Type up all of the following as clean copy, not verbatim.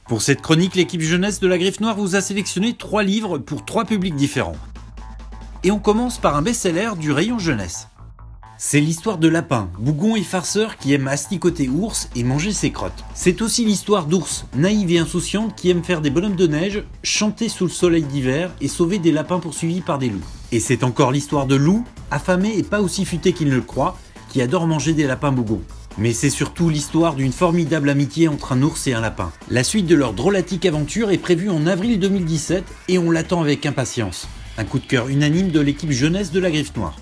Pour cette chronique, l'équipe jeunesse de la Griffe Noire vous a sélectionné 3 livres pour 3 publics différents. Et on commence par un best-seller du rayon jeunesse. C'est l'histoire de Lapin, bougon et farceur qui aime asticoter ours et manger ses crottes. C'est aussi l'histoire d'Ours, naïve et insouciante qui aime faire des bonhommes de neige, chanter sous le soleil d'hiver et sauver des lapins poursuivis par des loups. Et c'est encore l'histoire de Loup, affamé et pas aussi futé qu'il ne le croit, qui adore manger des lapins bougons. Mais c'est surtout l'histoire d'une formidable amitié entre un ours et un lapin. La suite de leur drôlatique aventure est prévue en avril 2017 et on l'attend avec impatience. Un coup de cœur unanime de l'équipe jeunesse de la Griffe Noire.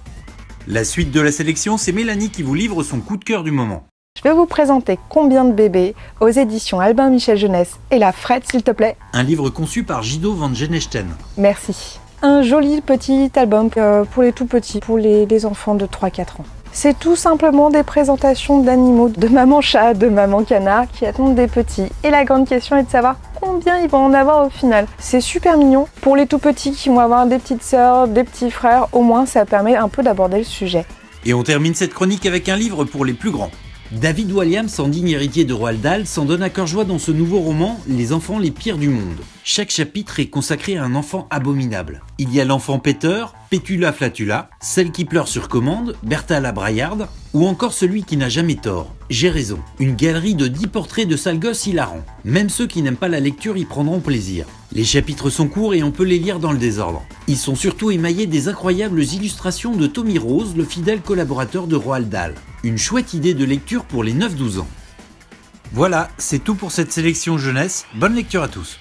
La suite de la sélection, c'est Mélanie qui vous livre son coup de cœur du moment. Je vais vous présenter Combien de bébés aux éditions Albin Michel Jeunesse. Et la Fred, s'il te plaît. Un livre conçu par Guido van Genechten. Merci. Un joli petit album pour les tout petits, pour les enfants de 3-4 ans. C'est tout simplement des présentations d'animaux, de maman chat, de maman canard qui attendent des petits. Et la grande question est de savoir combien ils vont en avoir au final. C'est super mignon. Pour les tout petits qui vont avoir des petites sœurs, des petits frères, au moins ça permet un peu d'aborder le sujet. Et on termine cette chronique avec un livre pour les plus grands. David Walliams, en digne héritier de Roald Dahl, s'en donne à cœur joie dans ce nouveau roman, Les enfants les pires du monde. Chaque chapitre est consacré à un enfant abominable. Il y a l'enfant Peter, Pétula Flatula, celle qui pleure sur commande, Bertha la Braillarde, ou encore celui qui n'a jamais tort, J'ai raison. Une galerie de 10 portraits de sales gosses hilarants. Même ceux qui n'aiment pas la lecture y prendront plaisir. Les chapitres sont courts et on peut les lire dans le désordre. Ils sont surtout émaillés des incroyables illustrations de Tommy Rose, le fidèle collaborateur de Roald Dahl. Une chouette idée de lecture pour les 9-12 ans. Voilà, c'est tout pour cette sélection jeunesse. Bonne lecture à tous.